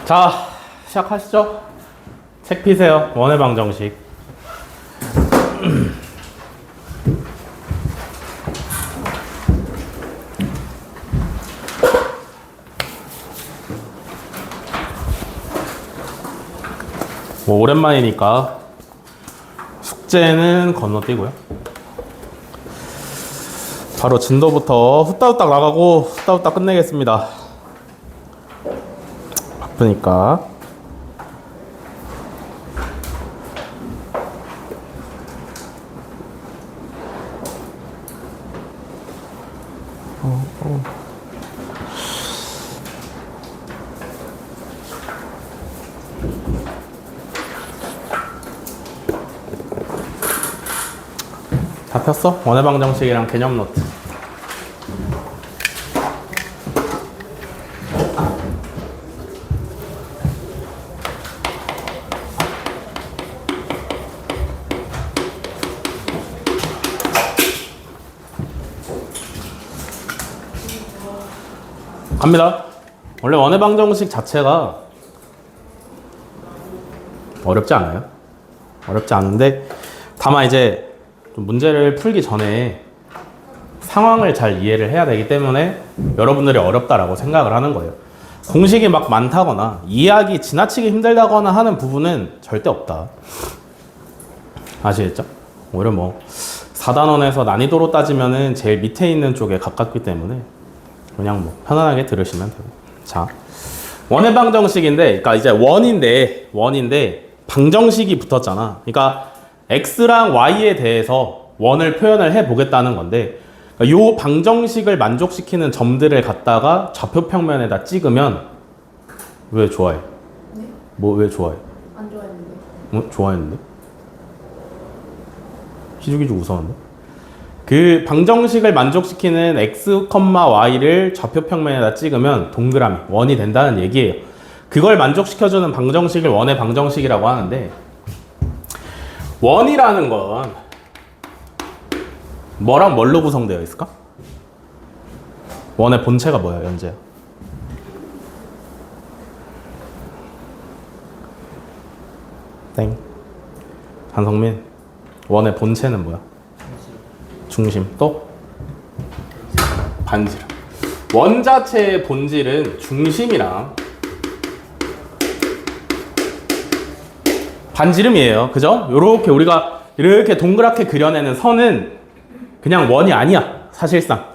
자, 시작하시죠. 책 피세요. 원의 방정식. 뭐 오랜만이니까 숙제는 건너뛰고요. 바로 진도부터 후딱후딱 나가고 후딱후딱 끝내겠습니다. 바쁘니까. 다 폈어? 원의 방정식이랑 개념 노트. 갑니다. 원래 원의 방정식 자체가 어렵지 않아요. 어렵지 않은데 다만 이제 좀 문제를 풀기 전에 상황을 잘 이해를 해야 되기 때문에 여러분들이 어렵다라고 생각을 하는 거예요. 공식이 막 많다거나 이해하기 지나치게 힘들다거나 하는 부분은 절대 없다. 아시겠죠? 오히려 뭐 4단원에서 난이도로 따지면은 제일 밑에 있는 쪽에 가깝기 때문에 그냥 뭐 편안하게 들으시면 되고. 자, 원의 방정식인데, 그러니까 이제 원인데 방정식이 붙었잖아. 그러니까 x랑 y에 대해서 원을 표현을 해 보겠다는 건데, 요 방정식을 만족시키는 점들을 갖다가 좌표 평면에다 찍으면 왜 좋아해? 네? 뭐 왜 좋아해? 안 좋아했는데. 좋아했는데? 기죽기죽 웃었는데? 그 방정식을 만족시키는 x, y를 좌표 평면에다 찍으면 동그라미, 원이 된다는 얘기예요. 그걸 만족시켜주는 방정식을 원의 방정식이라고 하는데, 원이라는 건 뭐랑 뭘로 구성되어 있을까? 원의 본체가 뭐야, 연재야? 땡. 한성민. 원의 본체는 뭐야? 중심. 또? 반지름. 원 자체의 본질은 중심이랑 반지름이에요. 그죠? 요렇게 우리가 이렇게 동그랗게 그려내는 선은 그냥 원이 아니야. 사실상.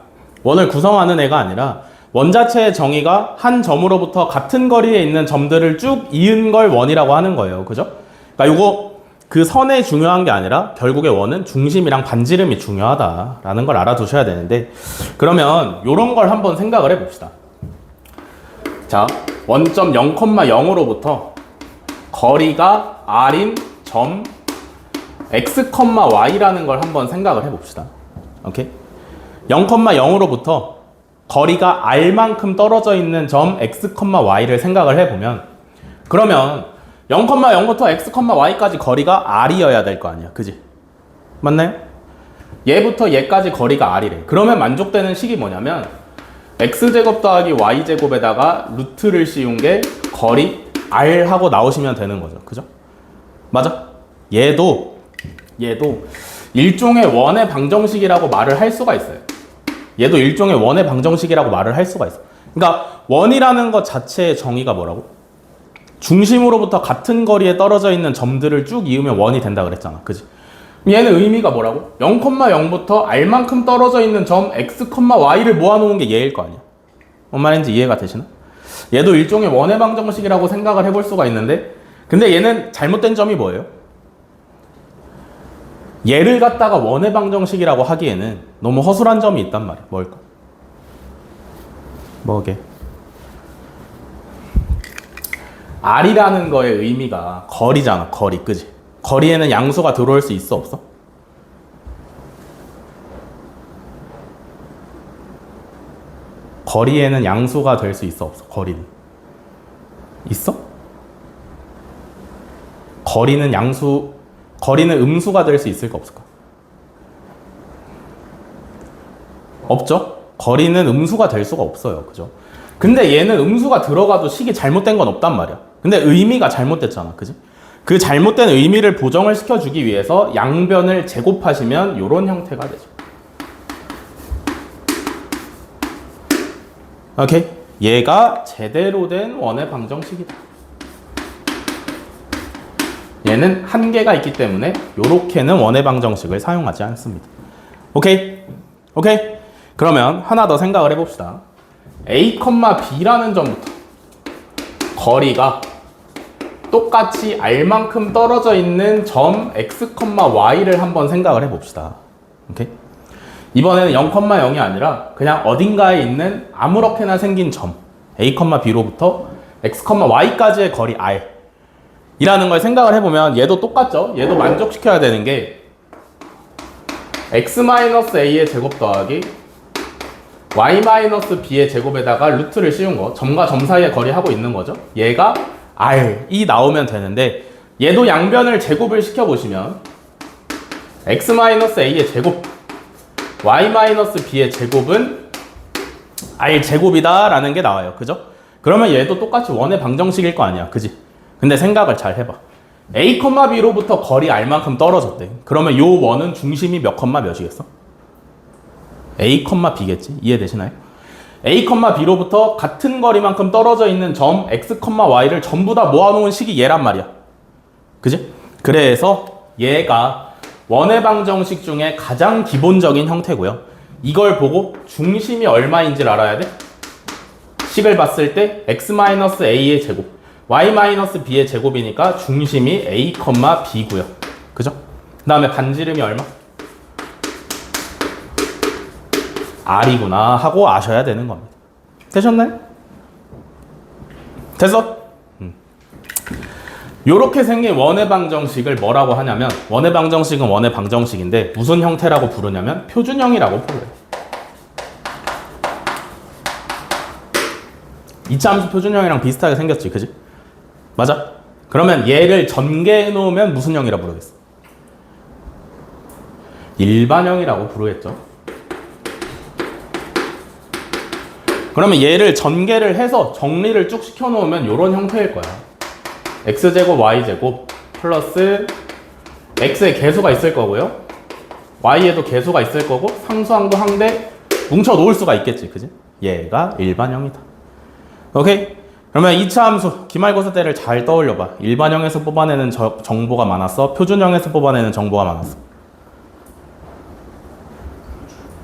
원을 구성하는 애가 아니라 원 자체의 정의가 한 점으로부터 같은 거리에 있는 점들을 쭉 이은 걸 원이라고 하는 거예요. 그죠? 그러니까 요거 그 선에 중요한 게 아니라 결국에 원은 중심이랑 반지름이 중요하다라는 걸 알아두셔야 되는데, 그러면 요런 걸 한번 생각을 해봅시다. 자, 원점 0,0으로부터 거리가 r인 점 x, y라는 걸 한번 생각을 해봅시다. 오케이? 0,0으로부터 거리가 r만큼 떨어져 있는 점 x, y를 생각을 해보면, 그러면 0,0부터 x, y까지 거리가 r이어야 될 거 아니야. 그지? 맞나요? 얘부터 얘까지 거리가 r이래. 그러면 만족되는 식이 뭐냐면 x제곱 더하기 y제곱에다가 루트를 씌운 게 거리 r 하고 나오시면 되는 거죠. 그죠? 맞아? 얘도 일종의 원의 방정식이라고 말을 할 수가 있어요. 얘도 일종의 원의 방정식이라고 말을 할 수가 있어. 그러니까 원이라는 것 자체의 정의가 뭐라고? 중심으로부터 같은 거리에 떨어져 있는 점들을 쭉 이으면 원이 된다 그랬잖아. 그지? 얘는 의미가 뭐라고? 0,0부터 r만큼 떨어져 있는 점 x, y를 모아놓은 게 얘일 거 아니야. 뭔 말인지 이해가 되시나? 얘도 일종의 원의 방정식이라고 생각을 해볼 수가 있는데, 근데 얘는 잘못된 점이 뭐예요? 얘를 갖다가 원의 방정식이라고 하기에는 너무 허술한 점이 있단 말이야. 뭘까? 뭐게? r이라는 거의 의미가 거리잖아. 거리. 그지? 거리에는 양수가 들어올 수 있어? 없어? 거리에는 양수가 될 수 있어? 없어? 거리는 있어? 거리는 음수가 될 수 있을까? 없을까? 없죠? 거리는 음수가 될 수가 없어요. 그죠? 근데 얘는 음수가 들어가도 식이 잘못된 건 없단 말이야. 근데 의미가 잘못됐잖아. 그지? 그 잘못된 의미를 보정을 시켜주기 위해서 양변을 제곱하시면 이런 형태가 되죠. 오케이? 얘가 제대로 된 원의 방정식이다. 얘는 한계가 있기 때문에 요렇게는 원의 방정식을 사용하지 않습니다. 오케이? 오케이? 그러면 하나 더 생각을 해봅시다. A, B라는 점부터 거리가 똑같이 R만큼 떨어져 있는 점 X, Y를 한번 생각을 해봅시다. 오케이? 이번에는 0, 0이 아니라 그냥 어딘가에 있는 아무렇게나 생긴 점 A, B로부터 X, Y까지의 거리 R 이라는 걸 생각을 해보면 얘도 똑같죠? 얘도 만족시켜야 되는 게 X-A의 제곱 더하기 Y-B의 제곱에다가 루트를 씌운 거 점과 점 사이의 거리 하고 있는 거죠. 얘가 R이 나오면 되는데 얘도 양변을 제곱을 시켜보시면 X-A의 제곱 Y-B의 제곱은 R 제곱이다 라는 게 나와요. 그죠? 그러면 얘도 똑같이 원의 방정식일 거 아니야. 그지? 근데 생각을 잘 해봐. A, B로부터 거리 R만큼 떨어졌대. 그러면 요 원은 중심이 몇, 몇이겠어? A, B겠지? 이해되시나요? A, B로부터 같은 거리만큼 떨어져 있는 점 X, Y를 전부 다 모아놓은 식이 얘란 말이야. 그지? 그래서 얘가 원의 방정식 중에 가장 기본적인 형태고요. 이걸 보고 중심이 얼마인지를 알아야 돼? 식을 봤을 때 X-A의 제곱 Y-B의 제곱이니까 중심이 A, B고요. 그죠? 그 다음에 반지름이 얼마? R이구나 하고 아셔야 되는 겁니다. 되셨나요? 됐어? 요렇게 생긴 원의 방정식을 뭐라고 하냐면 원의 방정식은 원의 방정식인데 무슨 형태라고 부르냐면 표준형이라고 불러요. 이차함수 표준형이랑 비슷하게 생겼지, 그지? 맞아? 그러면 얘를 전개해 놓으면 무슨 형이라 부르겠어? 일반형이라고 부르겠죠. 그러면 얘를 전개를 해서 정리를 쭉 시켜 놓으면 이런 형태일 거야. x제곱 y제곱 플러스 x에 개수가 있을 거고요. y에도 개수가 있을 거고 상수항도 항대 뭉쳐 놓을 수가 있겠지, 그지? 얘가 일반형이다. 오케이? 그러면 2차 함수 기말고사 때를 잘 떠올려봐. 일반형에서 뽑아내는 정보가 많았어? 표준형에서 뽑아내는 정보가 많았어?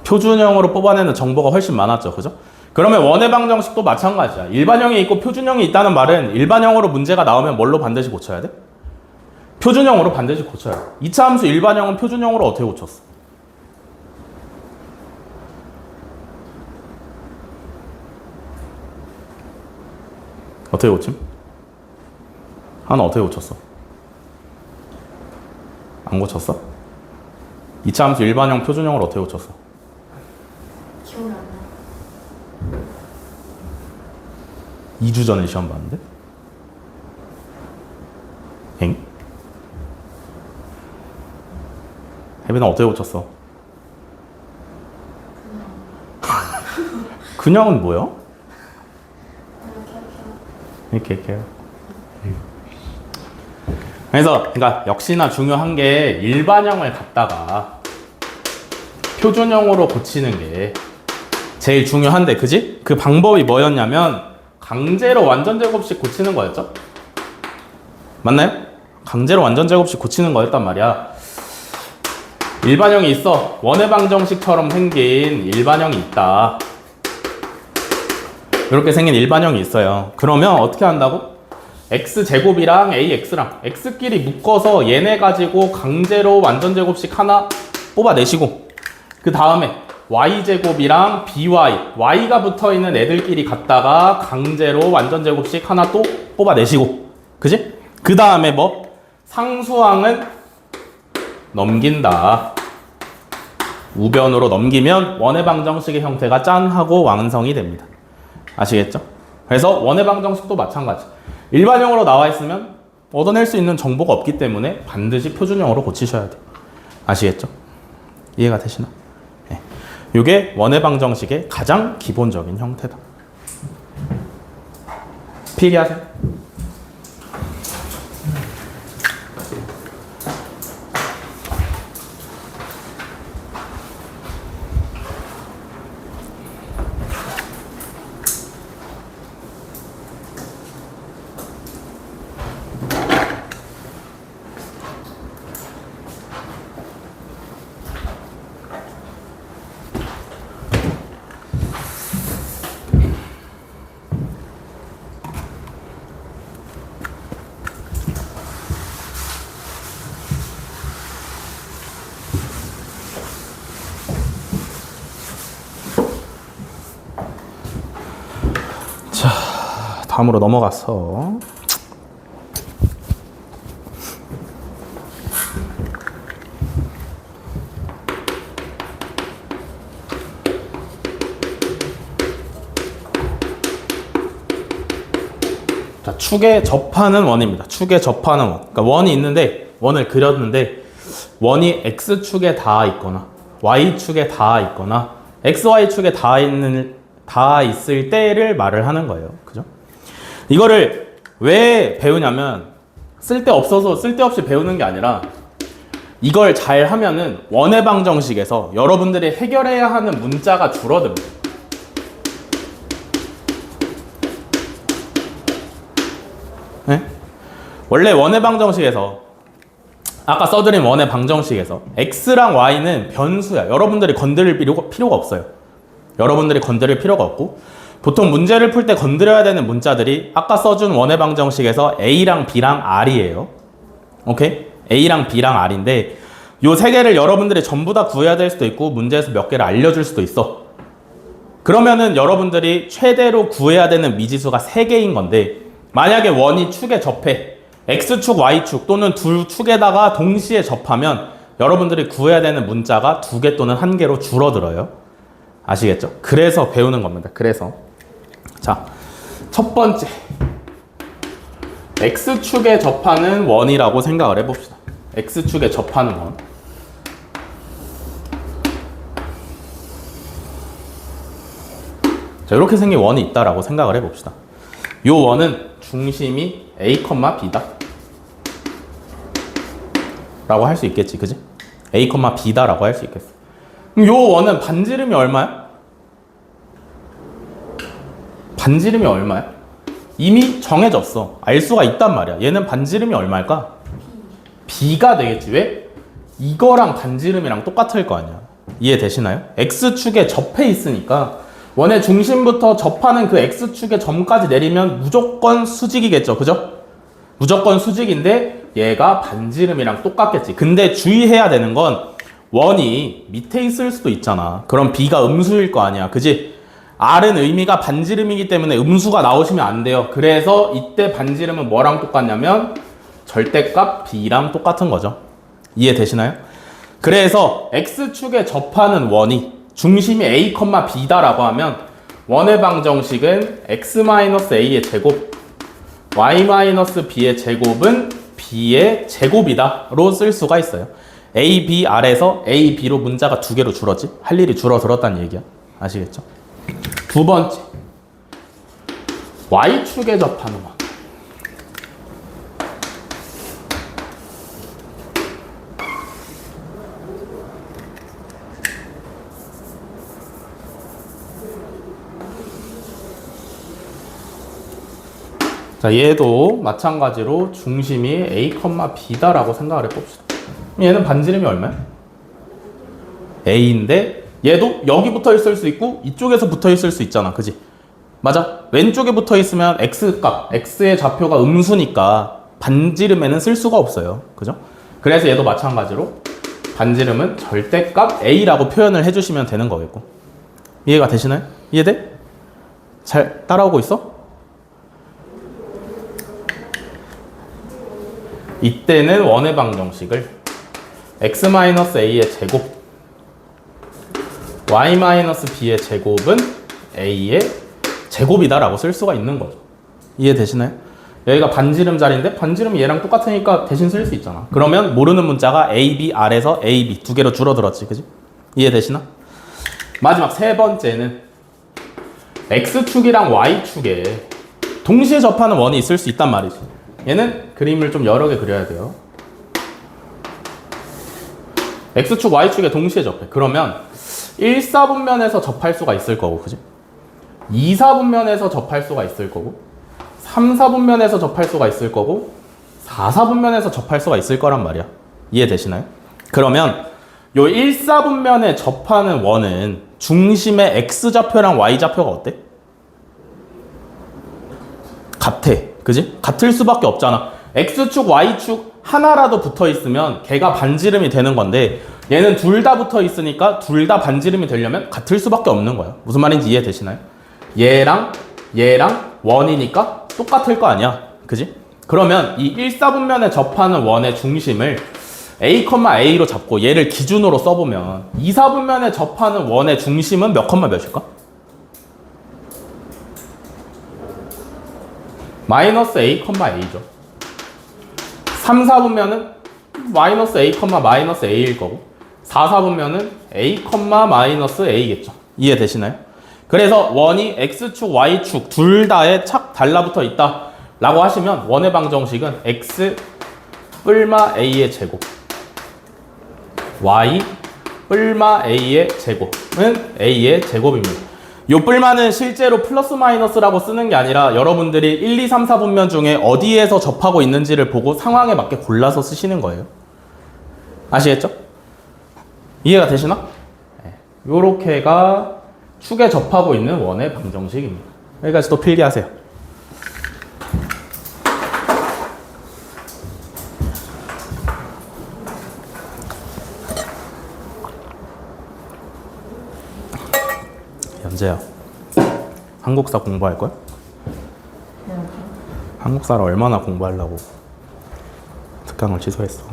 표준형으로 뽑아내는 정보가 훨씬 많았죠, 그죠? 그러면 원의 방정식도 마찬가지야. 일반형이 있고 표준형이 있다는 말은 일반형으로 문제가 나오면 뭘로 반드시 고쳐야 돼? 표준형으로 반드시 고쳐야 돼. 2차 함수 일반형은 표준형으로 어떻게 고쳤어? 어떻게 고침? 하나 어떻게 고쳤어? 안 고쳤어? 2차 함수 일반형 표준형으로 어떻게 고쳤어? 기억이 안 나. 2주 전에 시험 봤는데? 엥? 혜빈아 어떻게 고쳤어? 그냥은 뭐야? 이렇게. 그래서 그러니까 역시나 중요한 게 일반형을 갖다가 표준형으로 고치는 게 제일 중요한데, 그지? 그 방법이 뭐였냐면 강제로 완전제곱식 고치는 거였죠? 맞나요? 강제로 완전제곱식 고치는 거였단 말이야. 일반형이 있어. 원의 방정식처럼 생긴 일반형이 있다. 이렇게 생긴 일반형이 있어요. 그러면 어떻게 한다고? x제곱이랑 ax랑 x끼리 묶어서 얘네 가지고 강제로 완전제곱식 하나 뽑아내시고 그 다음에 y제곱이랑 by, y가 붙어있는 애들끼리 갖다가 강제로 완전제곱식 하나 또 뽑아내시고, 그지? 그 다음에 뭐? 상수항은 넘긴다. 우변으로 넘기면 원의 방정식의 형태가 짠 하고 완성이 됩니다. 아시겠죠? 그래서 원의 방정식도 마찬가지. 일반형으로 나와 있으면 얻어낼 수 있는 정보가 없기 때문에 반드시 표준형으로 고치셔야 돼요. 아시겠죠? 이해가 되시나? 네. 이게 원의 방정식의 가장 기본적인 형태다. 필기하세요. 다음으로 넘어가서 자, 축에 접하는 원입니다. 축에 접하는 원. 그러니까 원이 있는데 원을 그렸는데 원이 x축에 닿아 있거나 y축에 닿아 있거나 xy축에 닿아 있을 때를 말을 하는 거예요. 그죠? 이거를 왜 배우냐면 쓸데없어서 쓸데없이 배우는 게 아니라 이걸 잘 하면은 원의 방정식에서 여러분들이 해결해야 하는 문자가 줄어듭니다. 네? 원래 원의 방정식에서 아까 써드린 원의 방정식에서 x랑 y는 변수야. 여러분들이 건드릴 필요가 없어요. 여러분들이 건드릴 필요가 없고 보통 문제를 풀 때 건드려야 되는 문자들이 아까 써준 원의 방정식에서 A랑 B랑 R이에요. 오케이? A랑 B랑 R인데 요 세 개를 여러분들이 전부 다 구해야 될 수도 있고 문제에서 몇 개를 알려줄 수도 있어. 그러면은 여러분들이 최대로 구해야 되는 미지수가 3개인 건데 만약에 원이 축에 접해 X축, Y축 또는 두 축에다가 동시에 접하면 여러분들이 구해야 되는 문자가 2개 또는 1개로 줄어들어요. 아시겠죠? 그래서 배우는 겁니다. 그래서 자, 첫 번째 X축에 접하는 원이라고 생각을 해봅시다. X축에 접하는 원. 자, 이렇게 생긴 원이 있다라고 생각을 해봅시다. 이 원은 중심이 A, B다 라고 할 수 있겠지, 그지? A, B다 라고 할 수 있겠어. 그럼 이 원은 반지름이 얼마야? 반지름이 얼마야? 이미 정해졌어. 알 수가 있단 말이야. 얘는 반지름이 얼마일까? B가 되겠지. 왜? 이거랑 반지름이랑 똑같을 거 아니야. 이해되시나요? X축에 접해 있으니까 원의 중심부터 접하는 그 X축의 점까지 내리면 무조건 수직이겠죠. 그죠? 무조건 수직인데 얘가 반지름이랑 똑같겠지. 근데 주의해야 되는 건 원이 밑에 있을 수도 있잖아. 그럼 B가 음수일 거 아니야. 그지? R은 의미가 반지름이기 때문에 음수가 나오시면 안 돼요. 그래서 이때 반지름은 뭐랑 똑같냐면 절대값 B랑 똑같은 거죠. 이해되시나요? 그래서 X축에 접하는 원이 중심이 A, B다라고 하면 원의 방정식은 X-A의 제곱 Y-B의 제곱은 B의 제곱이다로 쓸 수가 있어요. A, B, R에서 A, B로 문자가 2개로 줄었지. 할 일이 줄어들었다는 얘기야. 아시겠죠? 두 번째 Y축에 접하는 원. 자, 얘도 마찬가지로 중심이 A, B다라고 생각을 해봅시다. 얘는 반지름이 얼마야? A인데 얘도 여기 붙어 있을 수 있고 이쪽에서 붙어 있을 수 있잖아. 그지? 맞아. 왼쪽에 붙어 있으면 X값, X의 좌표가 음수니까 반지름에는 쓸 수가 없어요. 그죠? 그래서 얘도 마찬가지로 반지름은 절대값 A라고 표현을 해주시면 되는 거겠고. 이해가 되시나요? 이해돼? 잘 따라오고 있어? 이때는 원의 방정식을 X-A의 제곱 Y-B의 제곱은 A의 제곱이다 라고 쓸 수가 있는 거죠. 이해되시나요? 여기가 반지름 자리인데 반지름이 얘랑 똑같으니까 대신 쓸 수 있잖아. 그러면 모르는 문자가 A, B, R에서 A, B 2개로 줄어들었지. 그지? 이해되시나? 마지막 세 번째는 X축이랑 Y축에 동시에 접하는 원이 있을 수 있단 말이지. 얘는 그림을 좀 여러 개 그려야 돼요. X축, Y축에 동시에 접해. 그러면 1, 4분면에서 접할 수가 있을 거고, 그지? 2, 4분면에서 접할 수가 있을 거고, 3, 4분면에서 접할 수가 있을 거고, 4, 4분면에서 접할 수가 있을 거란 말이야. 이해되시나요? 그러면 요 1, 4분면에 접하는 원은 중심의 X좌표랑 Y좌표가 어때? 같아. 그지? 같을 수밖에 없잖아. X축, Y축 하나라도 붙어 있으면 걔가 반지름이 되는 건데 얘는 둘 다 붙어 있으니까 둘 다 반지름이 되려면 같을 수밖에 없는 거야. 무슨 말인지 이해되시나요? 얘랑 원이니까 똑같을 거 아니야. 그지? 그러면 이 1, 4분면에 접하는 원의 중심을 A,A로 잡고 얘를 기준으로 써보면 2, 4분면에 접하는 원의 중심은 몇, 몇일까? 마이너스 A,A죠. 3, 4분면은 마이너스 A, 마이너스 A일 거고 4, 4분면은 A, 마이너스 A겠죠. 이해되시나요? 그래서 원이 X축, Y축 둘 다에 착 달라붙어 있다 라고 하시면 원의 방정식은 X 뿔마 A의 제곱 Y 뿔마 A의 제곱은 A의 제곱입니다. 요 뿔마는 실제로 플러스 마이너스라고 쓰는 게 아니라 여러분들이 1, 2, 3, 4분면 중에 어디에서 접하고 있는지를 보고 상황에 맞게 골라서 쓰시는 거예요. 아시겠죠? 이해가 되시나? 네. 요렇게가 축에 접하고 있는 원의 방정식입니다. 여기까지 또 필기하세요. 연재야, 한국사 공부할 거야? 한국사를 얼마나 공부하려고 특강을 취소했어?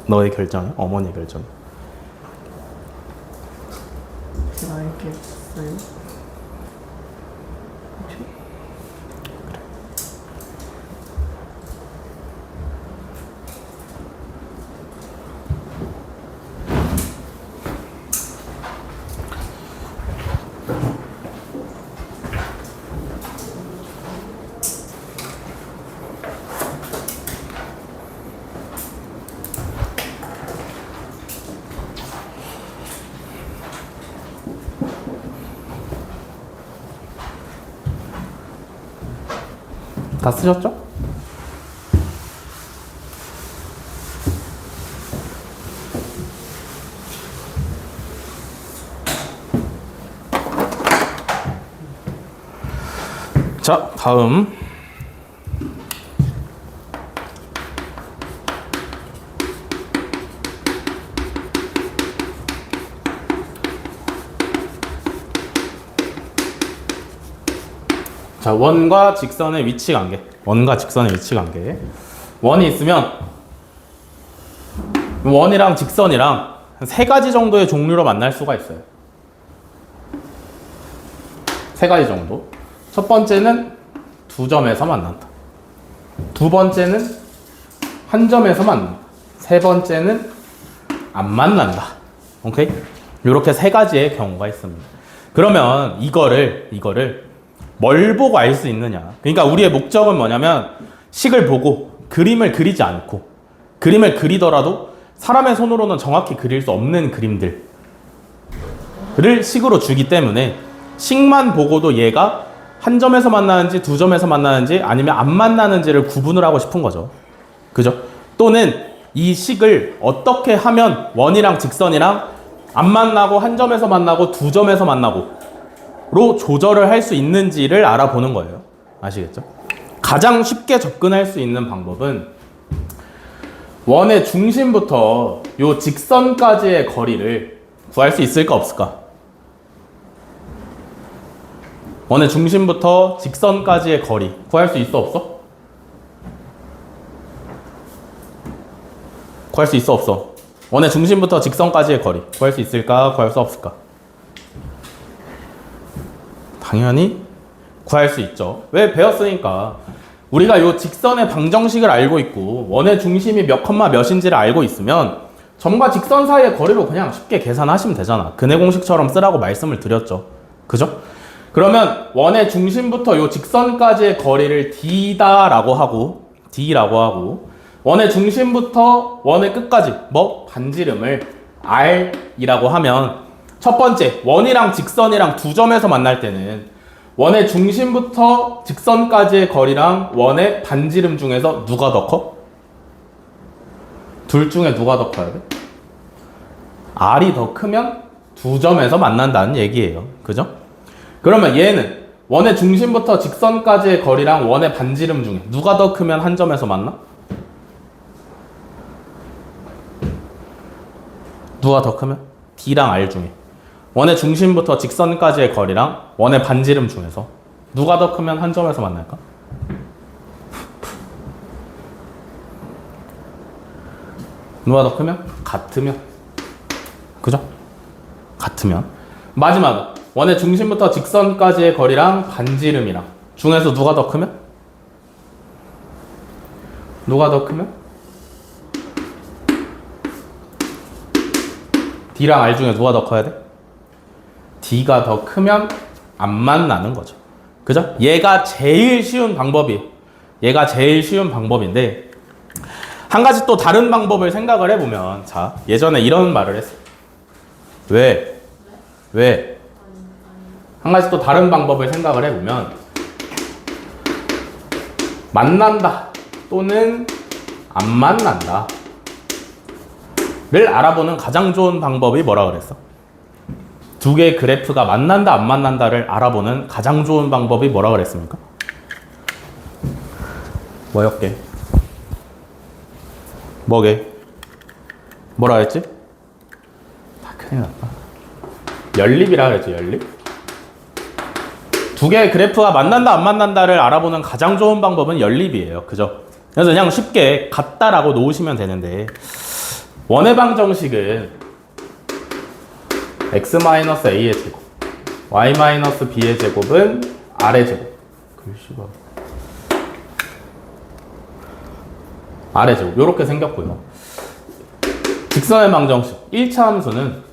너의 결정이야? 어머니의 결정? 제가 알겠어요. 다 쓰셨죠? 자, 다음 자, 원과 직선의 위치 관계. 원과 직선의 위치 관계. 원이 있으면 원이랑 직선이랑 세 가지 정도의 종류로 만날 수가 있어요. 세 가지 정도. 첫 번째는 두 점에서 만난다. 두 번째는 한 점에서 만난다. 세 번째는 안 만난다. 오케이? 이렇게 세 가지의 경우가 있습니다. 그러면 이거를 뭘 보고 알 수 있느냐? 그러니까 우리의 목적은 뭐냐면 식을 보고 그림을 그리지 않고 그림을 그리더라도 사람의 손으로는 정확히 그릴 수 없는 그림들을 식으로 주기 때문에 식만 보고도 얘가 한 점에서 만나는지 두 점에서 만나는지 아니면 안 만나는지를 구분을 하고 싶은 거죠. 그죠? 또는 이 식을 어떻게 하면 원이랑 직선이랑 안 만나고 한 점에서 만나고 두 점에서 만나고 로 조절을 할 수 있는지를 알아보는 거예요. 아시겠죠? 가장 쉽게 접근할 수 있는 방법은 원의 중심부터 요 직선까지의 거리를 구할 수 있을까 없을까? 원의 중심부터 직선까지의 거리 구할 수 있어 없어? 구할 수 있어 없어? 원의 중심부터 직선까지의 거리 구할 수 있을까? 구할 수 없을까? 당연히 구할 수 있죠. 왜? 배웠으니까. 우리가 요 직선의 방정식을 알고 있고 원의 중심이 몇 컴마 몇인지를 알고 있으면 점과 직선 사이의 거리로 그냥 쉽게 계산하시면 되잖아. 근해 공식처럼 쓰라고 말씀을 드렸죠. 그죠? 그러면 원의 중심부터 요 직선까지의 거리를 D다라고 하고 원의 중심부터 원의 끝까지 뭐 반지름을 R이라고 하면 첫 번째 원이랑 직선이랑 두 점에서 만날 때는 원의 중심부터 직선까지의 거리랑 원의 반지름 중에서 누가 더 커? 둘 중에 누가 더 커야 돼? R이 더 크면 두 점에서 만난다는 얘기예요. 그죠? 그러면 얘는 원의 중심부터 직선까지의 거리랑 원의 반지름 중에 누가 더 크면 한 점에서 만나? 누가 더 크면? D랑 R 중에 원의 중심부터 직선까지의 거리랑 원의 반지름 중에서 누가 더 크면 한 점에서 만날까? 누가 더 크면? 같으면. 그죠? 같으면. 마지막 원의 중심부터 직선까지의 거리랑 반지름이랑 중에서 누가 더 크면? 누가 더 크면? D랑 R 중에 누가 더 커야 돼? D가 더 크면 안 만나는 거죠. 그죠? 얘가 제일 쉬운 방법이에요. 얘가 제일 쉬운 방법인데 한 가지 또 다른 방법을 생각을 해보면 자 예전에 이런 말을 했어요. 왜? 한 가지 또 다른 방법을 생각을 해보면 만난다 또는 안 만난다 를 알아보는 가장 좋은 방법이 뭐라 그랬어? 두 개의 그래프가 만난다 안 만난다를 알아보는 가장 좋은 방법이 뭐라 그랬습니까? 뭐였게? 뭐게? 뭐라 했지? 다 큰일 났다. 연립이라 그랬지, 연립? 두 개의 그래프가 만난다 안 만난다를 알아보는 가장 좋은 방법은 연립이에요. 그죠? 그래서 그냥 쉽게 같다라고 놓으시면 되는데 원의 방정식은 x-a의 제곱 y-b의 제곱은 r의 제곱 글씨가 r의 제곱 요렇게 생겼고요. 직선의 방정식 1차 함수는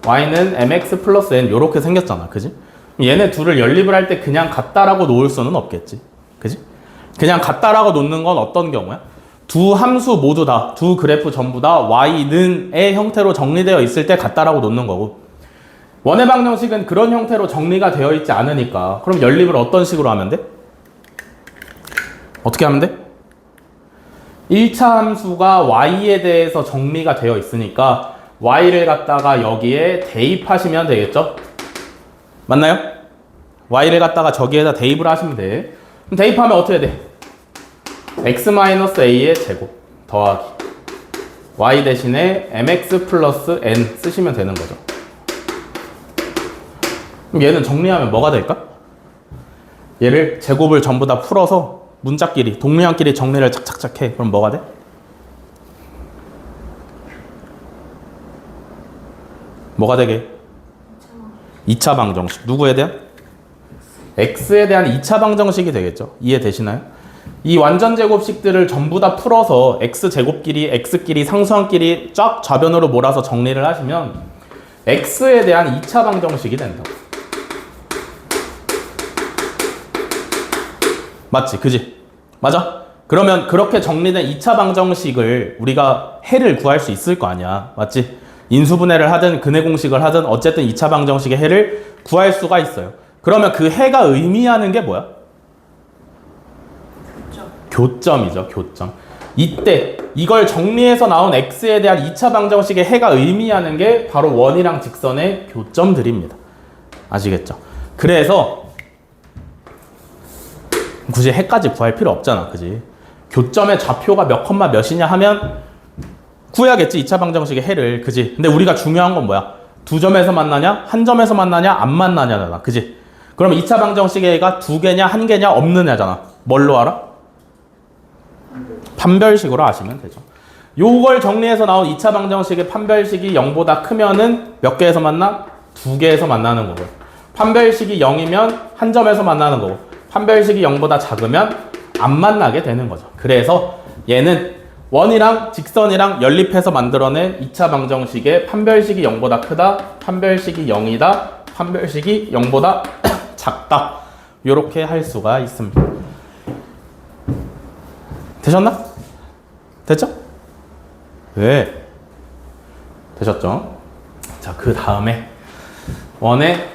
y는 mx 플러스 n 요렇게 생겼잖아. 그지? 얘네 둘을 연립을 할 때 그냥 같다라고 놓을 수는 없겠지. 그지? 그냥 같다라고 놓는 건 어떤 경우야? 두 함수 모두 다, 두 그래프 전부 다 y는의 형태로 정리되어 있을 때 같다라고 놓는 거고 원의 방정식은 그런 형태로 정리가 되어 있지 않으니까 그럼 연립을 어떤 식으로 하면 돼? 어떻게 하면 돼? 1차 함수가 y에 대해서 정리가 되어 있으니까 y를 갖다가 여기에 대입하시면 되겠죠? 맞나요? y를 갖다가 저기에다 대입을 하시면 돼. 그럼 대입하면 어떻게 돼? x-a의 제곱 더하기 y 대신에 mx 플러스 n 쓰시면 되는 거죠. 그럼 얘는 정리하면 뭐가 될까? 얘를 제곱을 전부 다 풀어서 문자끼리 동량끼리 정리를 착착착 해. 그럼 뭐가 돼? 뭐가 되게? 2차 방정식. 누구에 대한? x에 대한 2차 방정식이 되겠죠. 이해되시나요? 이 완전 제곱식들을 전부 다 풀어서 x제곱끼리 x끼리 상수항끼리 쫙 좌변으로 몰아서 정리를 하시면 x에 대한 2차 방정식이 된다고. 맞지? 그지? 맞아? 그러면 그렇게 정리된 2차 방정식을 우리가 해를 구할 수 있을 거 아니야. 맞지? 인수분해를 하든 근해 공식을 하든 어쨌든 2차 방정식의 해를 구할 수가 있어요. 그러면 그 해가 의미하는 게 뭐야? 교점이죠. 교점. 이때 이걸 정리해서 나온 x에 대한 2차 방정식의 해가 의미하는 게 바로 원이랑 직선의 교점들입니다. 아시겠죠? 그래서 굳이 해까지 구할 필요 없잖아. 그지? 교점의 좌표가 몇 컴마 몇이냐 하면 구해야겠지. 2차 방정식의 해를. 그지? 근데 우리가 중요한 건 뭐야? 두 점에서 만나냐? 한 점에서 만나냐? 안 만나냐잖아. 그지? 그럼 2차 방정식의 해가 두 개냐? 한 개냐? 없느냐잖아. 뭘로 알아? 판별식으로 아시면 되죠. 요걸 정리해서 나온 2차 방정식의 판별식이 0보다 크면은 몇 개에서 만나? 두 개에서 만나는 거고. 판별식이 0이면 한 점에서 만나는 거고. 판별식이 0보다 작으면 안 만나게 되는 거죠. 그래서 얘는 원이랑 직선이랑 연립해서 만들어낸 2차 방정식의 판별식이 0보다 크다, 판별식이 0이다, 판별식이 0보다 작다. 이렇게 할 수가 있습니다. 되셨나? 됐죠? 왜? 되셨죠? 자, 그 다음에 원의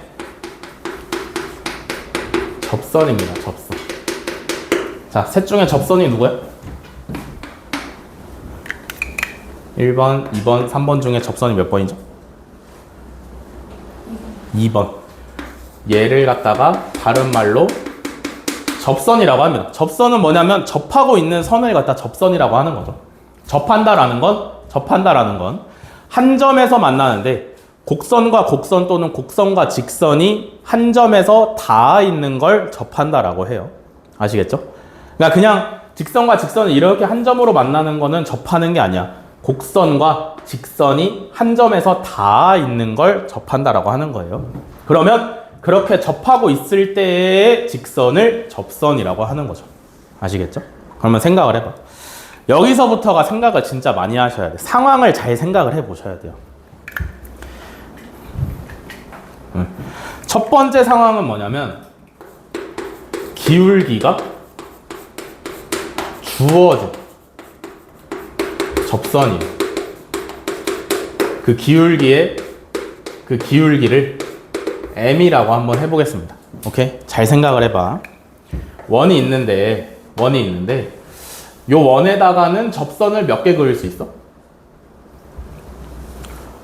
접선입니다. 접선. 자, 셋 중에 접선이 누구야? 1번, 2번, 3번 중에 접선이 몇 번이죠? 2번. 얘를 갖다가 다른 말로 접선이라고 합니다. 접선은 뭐냐면 접하고 있는 선을 갖다 접선이라고 하는 거죠. 접한다라는 건 한 점에서 만나는데 곡선과 곡선 또는 곡선과 직선이 한 점에서 닿아 있는 걸 접한다라고 해요. 아시겠죠? 그러니까 그냥 직선과 직선이 이렇게 한 점으로 만나는 거는 접하는 게 아니야. 곡선과 직선이 한 점에서 닿아 있는 걸 접한다라고 하는 거예요. 그러면 그렇게 접하고 있을 때의 직선을 접선이라고 하는 거죠. 아시겠죠? 그러면 생각을 해봐. 여기서부터가 생각을 진짜 많이 하셔야 돼. 상황을 잘 생각을 해 보셔야 돼요. 첫 번째 상황은 뭐냐면 기울기가 주어진 접선이에요. 그 기울기를 m이라고 한번 해보겠습니다. 오케이? 잘 생각을 해봐. 원이 있는데 요 원에다가는 접선을 몇 개 그을 수 있어?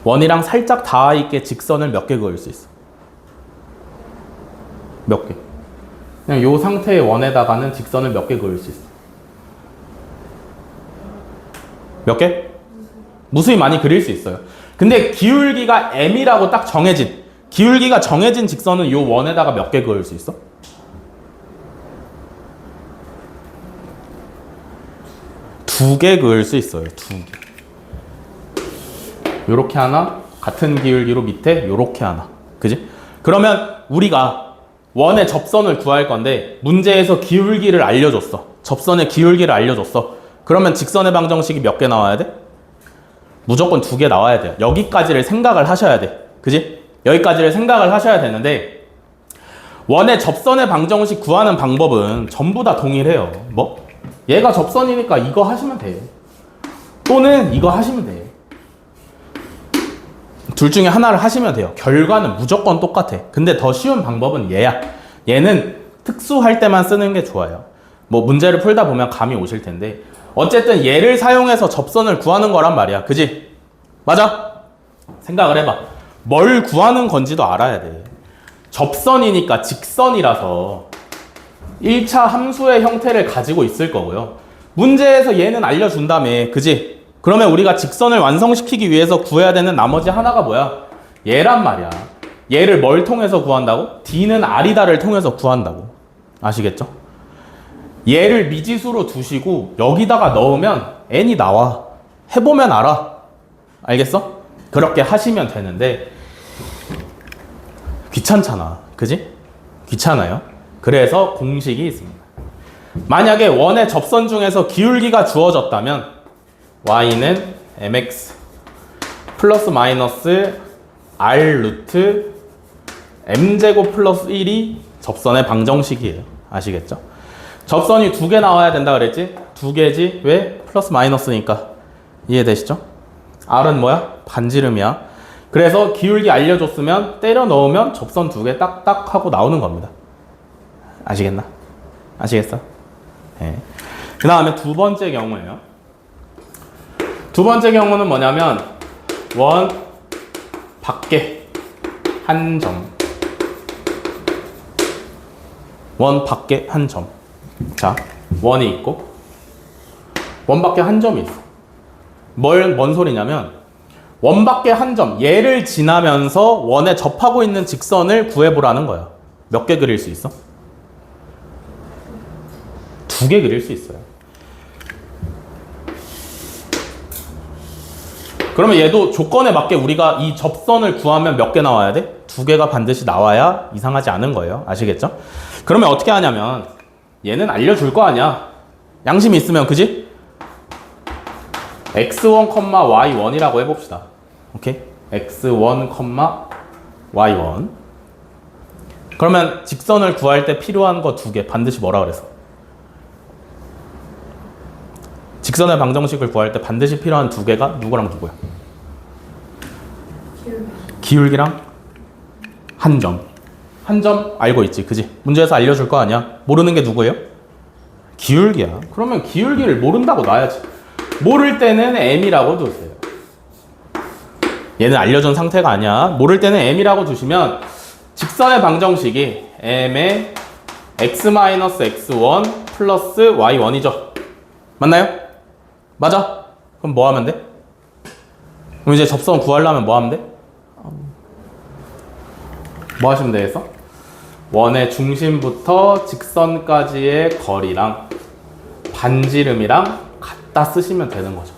원이랑 살짝 닿아 있게 직선을 몇 개 그을 수 있어? 몇 개? 그냥 요 상태의 원에다가는 직선을 몇 개 그을 수 있어? 몇 개? 무수히 많이 그릴 수 있어요. 근데 기울기가 m이라고 딱 기울기가 정해진 직선은 요 원에다가 몇 개 그을 수 있어? 두 개 그을 수 있어요. 두 개. 요렇게 하나, 같은 기울기로 밑에 요렇게 하나. 그지? 그러면 우리가 원의 접선을 구할 건데 문제에서 기울기를 알려줬어. 접선의 기울기를 알려줬어. 그러면 직선의 방정식이 몇 개 나와야 돼? 무조건 두 개 나와야 돼요. 여기까지를 생각을 하셔야 돼. 그지? 여기까지를 생각을 하셔야 되는데 원의 접선의 방정식 구하는 방법은 전부 다 동일해요. 뭐? 얘가 접선이니까 이거 하시면 돼. 또는 이거 하시면 돼. 둘 중에 하나를 하시면 돼요. 결과는 무조건 똑같아. 근데 더 쉬운 방법은 얘야. 얘는 특수할 때만 쓰는 게 좋아요. 뭐 문제를 풀다 보면 감이 오실 텐데 어쨌든 얘를 사용해서 접선을 구하는 거란 말이야. 그지? 맞아? 생각을 해봐. 뭘 구하는 건지도 알아야 돼. 접선이니까 직선이라서 1차 함수의 형태를 가지고 있을 거고요. 문제에서 얘는 알려준다며. 그지? 그러면 우리가 직선을 완성시키기 위해서 구해야 되는 나머지 하나가 뭐야? 얘란 말이야. 얘를 뭘 통해서 구한다고? D는 R이다를 통해서 구한다고. 아시겠죠? 얘를 미지수로 두시고 여기다가 넣으면 n이 나와. 해보면 알아. 알겠어? 그렇게 하시면 되는데 귀찮잖아. 그지? 귀찮아요. 그래서 공식이 있습니다. 만약에 원의 접선 중에서 기울기가 주어졌다면 y는 mx 플러스 마이너스 r 루트 m제곱 플러스 1이 접선의 방정식이에요. 아시겠죠? 접선이 두 개 나와야 된다 그랬지? 두 개지? 왜? 플러스 마이너스니까. 이해되시죠? r은 뭐야? 반지름이야. 그래서 기울기 알려줬으면 때려 넣으면 접선 두 개 딱딱 하고 나오는 겁니다. 아시겠나? 아시겠어? 네. 그 다음에 두 번째 경우예요. 두 번째 경우는 뭐냐면 원 밖에 한 점. 원 밖에 한 점. 자, 원이 있고 원 밖에 한 점이 있어. 뭔 소리냐면 원 밖에 한 점, 얘를 지나면서 원에 접하고 있는 직선을 구해보라는 거야. 몇 개 그릴 수 있어? 두 개 그릴 수 있어요. 그러면 얘도 조건에 맞게 우리가 이 접선을 구하면 몇 개 나와야 돼? 두 개가 반드시 나와야 이상하지 않은 거예요. 아시겠죠? 그러면 어떻게 하냐면 얘는 알려줄 거 아니야. 양심이 있으면, 그지? x1, y1이라고 해봅시다. 오케이? x1, y1. 그러면 직선을 구할 때 필요한 거 두 개 반드시 뭐라 그랬어? 직선의 방정식을 구할 때 반드시 필요한 두 개가 누구랑 누구야? 기울기랑 한 점. 한 점 알고 있지, 그지? 문제에서 알려줄 거 아니야? 모르는 게 누구예요? 기울기야. 그러면 기울기를 모른다고 놔야지. 모를 때는 m이라고 두세요. 얘는 알려준 상태가 아니야. 모를 때는 m이라고 두시면 직선의 방정식이 m의 x-x1 플러스 y1이죠. 맞나요? 맞아? 그럼 뭐 하면 돼? 그럼 이제 접선 구하려면 뭐 하면 돼? 뭐 하시면 되겠어? 원의 중심부터 직선까지의 거리랑 반지름이랑 갖다 쓰시면 되는 거죠.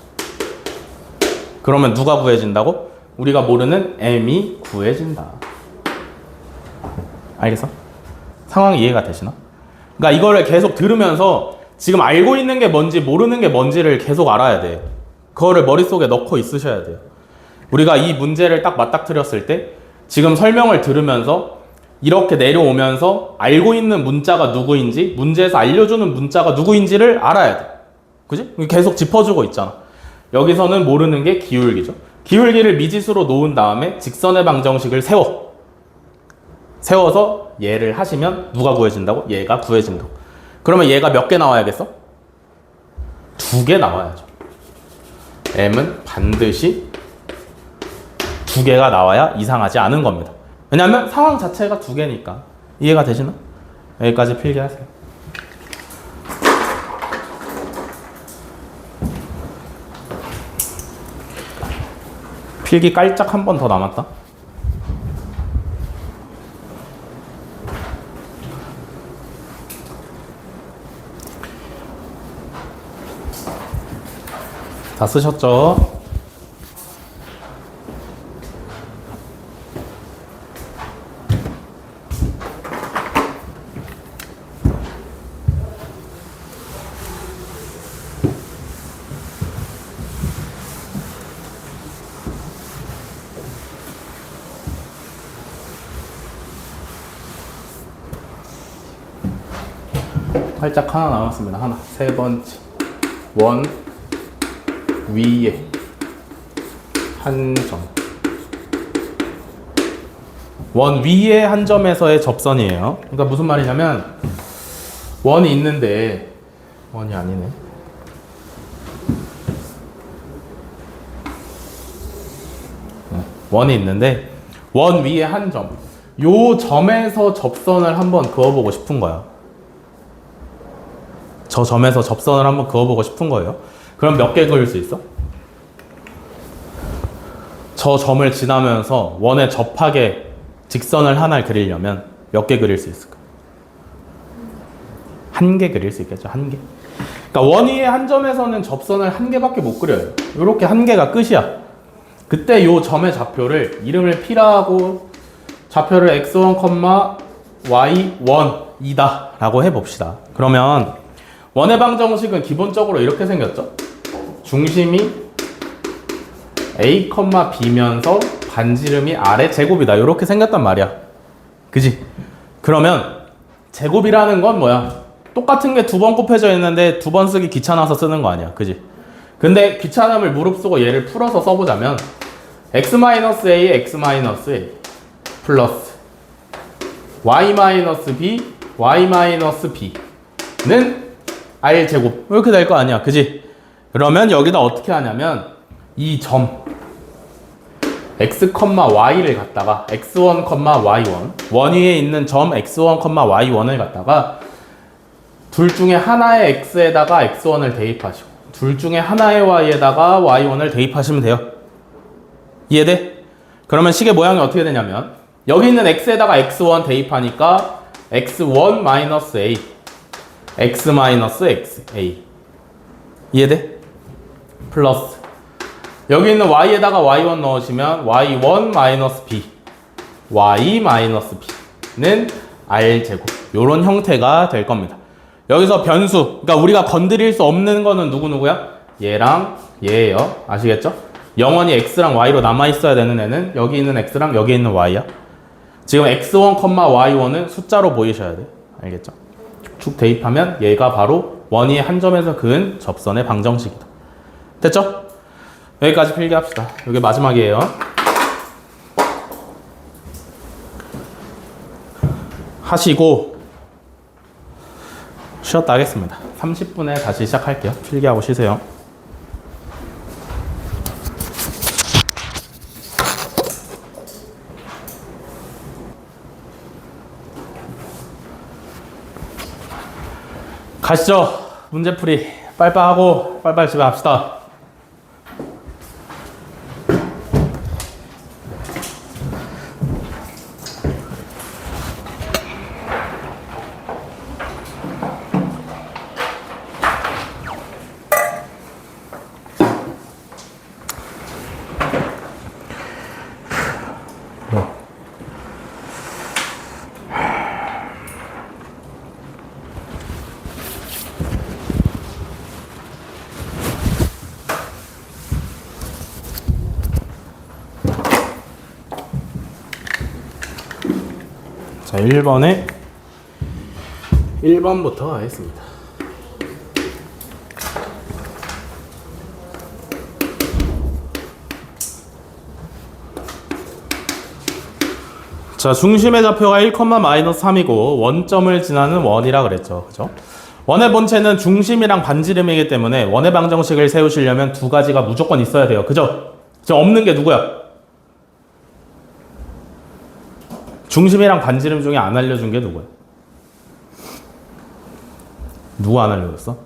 그러면 누가 구해진다고? 우리가 모르는 m이 구해진다. 알겠어? 상황 이해가 되시나? 그러니까 이거를 계속 들으면서 지금 알고 있는 게 뭔지 모르는 게 뭔지를 계속 알아야 돼. 그거를 머릿속에 넣고 있으셔야 돼요. 우리가 이 문제를 딱 맞닥뜨렸을 때 지금 설명을 들으면서 이렇게 내려오면서 알고 있는 문자가 누구인지, 문제에서 알려주는 문자가 누구인지를 알아야 돼. 그지? 계속 짚어주고 있잖아. 여기서는 모르는 게 기울기죠. 기울기를 미지수로 놓은 다음에 직선의 방정식을 세워서 얘를 하시면 누가 구해진다고? 얘가 구해진다고. 그러면 얘가 몇 개 나와야겠어? 2개 나와야죠. m은 반드시 2개가 나와야 이상하지 않은 겁니다. 왜냐하면 상황 자체가 2개니까. 이해가 되시나? 여기까지 필기하세요. 필기 깔짝 한 번 더 남았다. 다 쓰셨죠? 활짝 하나 남았습니다. 하나. 세 번째. 원 위에 한 점. 원 위에 한 점에서의 접선이에요. 그러니까 무슨 말이냐면 원이 있는데 원이 아니네. 원이 있는데 원 위에 한 점. 요 점에서 접선을 한번 그어보고 싶은 거야. 저 점에서 접선을 한번 그어보고 싶은 거예요. 그럼 몇 개 그릴 수 있어? 저 점을 지나면서 원에 접하게 직선을 하나를 그리려면 몇 개 그릴 수 있을까? 1개 그릴 수 있겠죠. 1개. 그러니까 원 위에 한 점에서는 접선을 1개밖에 못 그려요. 이렇게 1개가 끝이야. 그때 요 점의 좌표를 이름을 P라 하고 좌표를 x1, y1이다 라고 해봅시다. 그러면 원의 방정식은 기본적으로 이렇게 생겼죠. 중심이 A, B면서 반지름이 R의 제곱이다. 이렇게 생겼단 말이야. 그지? 그러면 제곱이라는 건 뭐야? 똑같은 게 2번 곱해져 있는데 2번 쓰기 귀찮아서 쓰는 거 아니야. 그지? 근데 귀찮음을 무릅쓰고 얘를 풀어서 써보자면 x-a, x-a 플러스 y-b, y-b는 R제곱 이렇게 될 거 아니야. 그지? 그러면 여기다 어떻게 하냐면 이 점 x, y를 갖다가 x1, y1 원 위에 있는 점 x1, y1을 갖다가 둘 중에 하나의 x에다가 x1을 대입하시고 둘 중에 하나의 y에다가 y1을 대입하시면 돼요. 이해돼? 그러면 식의 모양이 어떻게 되냐면 여기 있는 x에다가 x1 대입하니까 x1-a x-xa 이해돼? 플러스 여기 있는 y에다가 y1 넣으시면 y1-b y-b는 r제곱 요런 형태가 될 겁니다. 여기서 변수, 그러니까 우리가 건드릴 수 없는 거는 누구누구야? 얘랑 얘예요. 아시겠죠? 영원히 x랑 y로 남아있어야 되는 애는 여기 있는 x랑 여기 있는 y야. 지금 x1, y1은 숫자로 보이셔야 돼. 알겠죠? 축 대입하면 얘가 바로 원위의 한 점에서 그은 접선의 방정식이다. 됐죠? 여기까지 필기합시다. 이게 마지막이에요. 하시고 쉬었다 하겠습니다. 30분에 다시 시작할게요. 필기하고 쉬세요. 가시죠. 문제풀이 빨빨하고 빨빨 집에 갑시다. 자, 1번부터 하겠습니다. 자, 중심의 좌표가 1,-3이고 원점을 지나는 원이라 그랬죠. 그죠? 원의 본체는 중심이랑 반지름이기 때문에 원의 방정식을 세우시려면 두 가지가 무조건 있어야 돼요. 그죠? 저 없는 게 누구야? 중심이랑 반지름 중에 안 알려준 게 누구야? 누가 안 알려줬어?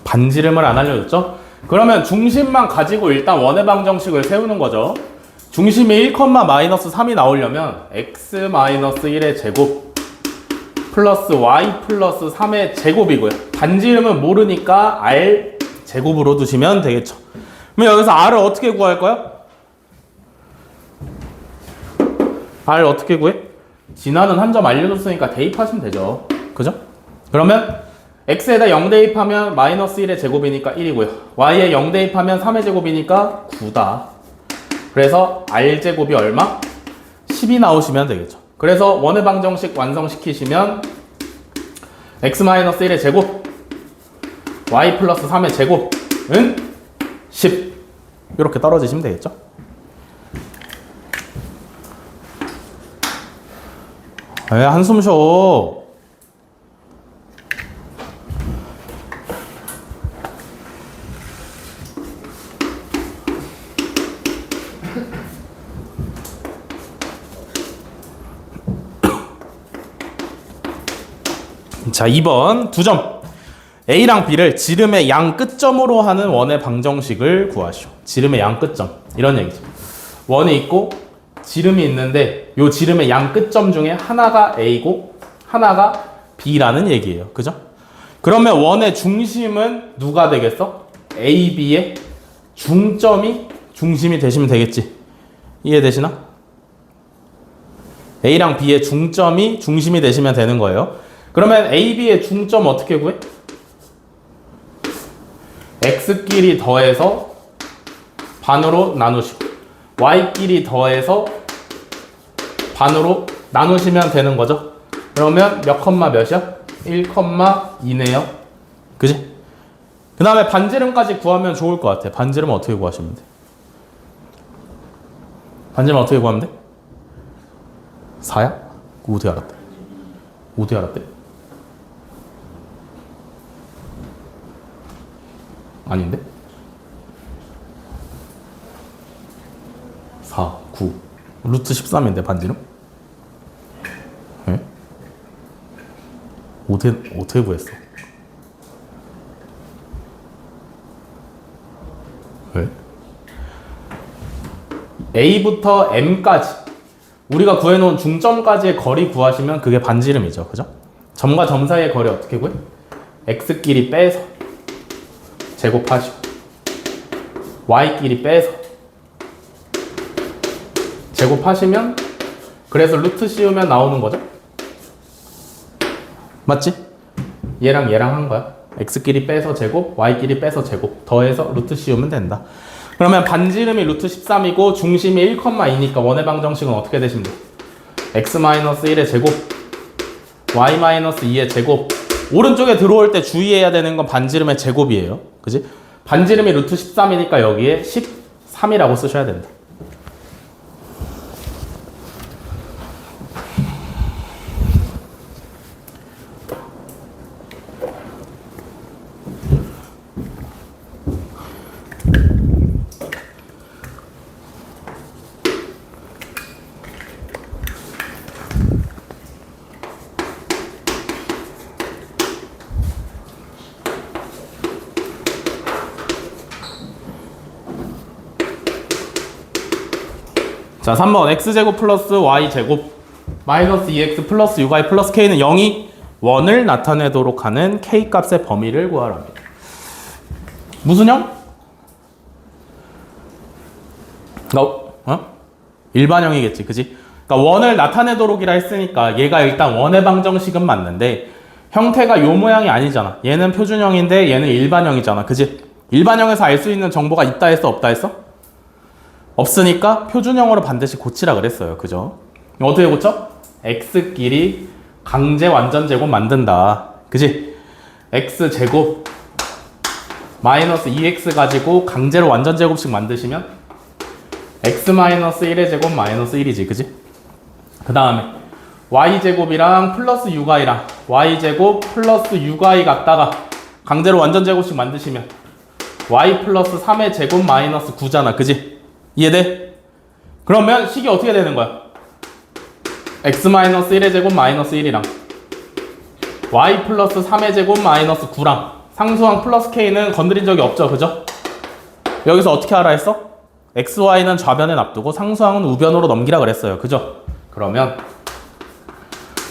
반지름을 안 알려줬죠? 그러면 중심만 가지고 일단 원의 방정식을 세우는 거죠. 중심이 1,-3이 나오려면 x-1의 제곱 플러스 y 플러스 3의 제곱이고요. 반지름은 모르니까 r 제곱으로 두시면 되겠죠. 그럼 여기서 r을 어떻게 구할 거야? r 어떻게 구해? 진화는 한 점 알려줬으니까 대입하시면 되죠. 그죠? 그러면 x에다 0 대입하면 마이너스 1의 제곱이니까 1이고요. y에 0 대입하면 3의 제곱이니까 9다. 그래서 r제곱이 얼마? 10이 나오시면 되겠죠. 그래서 원의 방정식 완성시키시면 x-1의 제곱 y 플러스 3의 제곱은 10 이렇게 떨어지시면 되겠죠. 왜 한숨 쉬어? 자, 2번 2점. A랑 B를 지름의 양 끝점으로 하는 원의 방정식을 구하시오. 지름의 양 끝점. 이런 얘기죠. 원이 있고 지름이 있는데 요 지름의 양 끝점 중에 하나가 A고 하나가 B라는 얘기예요. 그죠? 그러면 원의 중심은 누가 되겠어? A, B의 중점이 중심이 되시면 되겠지. 이해되시나? A랑 B의 중점이 중심이 되시면 되는 거예요. 그러면 A, B의 중점 어떻게 구해? X끼리 더해서 반으로 나누시고 Y끼리 더해서 반으로 나누시면 되는 거죠. 그러면 몇 컴마 몇이야? 1,2네요. 그지? 그 다음에 반지름까지 구하면 좋을 것 같아. 반지름 어떻게 구하시면 돼? 반지름 어떻게 구하면 돼? 4야? 그거 어떻게 알았대? 어떻게 알았대? 아닌데? 4, 9 루트 13인데 반지름? 예? 어떻게 구했어? 왜? A부터 M까지 우리가 구해놓은 중점까지의 거리 구하시면 그게 반지름이죠. 그죠? 점과 점 사이의 거리 어떻게 구해? X끼리 빼서 제곱하시고 Y끼리 빼서 제곱하시면 그래서 루트 씌우면 나오는 거죠? 맞지? 얘랑 얘랑 한 거야. X끼리 빼서 제곱, Y끼리 빼서 제곱 더해서 루트 씌우면 된다. 그러면 반지름이 루트 13이고 중심이 1,2니까 원의 방정식은 어떻게 되시면 돼요? x-1의 제곱 y-2의 제곱. 오른쪽에 들어올 때 주의해야 되는 건 반지름의 제곱이에요. 그지? 반지름이 루트 13이니까 여기에 13이라고 쓰셔야 된다. 자, 3번 x제곱 플러스 y제곱 마이너스 2x 플러스 6y 플러스 k는 0이 원을 나타내도록 하는 k 값의 범위를 구하랍니다. 무슨 형? 일반형이겠지, 그지? 그러니까 원을 나타내도록이라 했으니까 얘가 일단 원의 방정식은 맞는데 형태가 요 모양이 아니잖아. 얘는 표준형인데 얘는 일반형이잖아, 그지? 일반형에서 알 수 있는 정보가 있다 했어, 없다 했어? 없으니까 표준형으로 반드시 고치라 그랬어요. 그죠? 어떻게 고쳐? x끼리 강제 완전제곱 만든다. 그지? x제곱 마이너스 2x 가지고 강제로 완전제곱씩 만드시면 x-1의 제곱 마이너스 1이지. 그지? 그 다음에 y제곱이랑 플러스 6y랑 y제곱 플러스 6y 갖다가 강제로 완전제곱씩 만드시면 y 플러스 3의 제곱 마이너스 9잖아. 그지? 이해돼? 그러면 식이 어떻게 되는 거야? x-1의 제곱 마이너스 1이랑 y 플러스 3의 제곱 마이너스 9랑 상수항 플러스 k는 건드린 적이 없죠. 그죠? 여기서 어떻게 하라 했어? x, y는 좌변에 놔두고 상수항은 우변으로 넘기라 그랬어요. 그죠? 그러면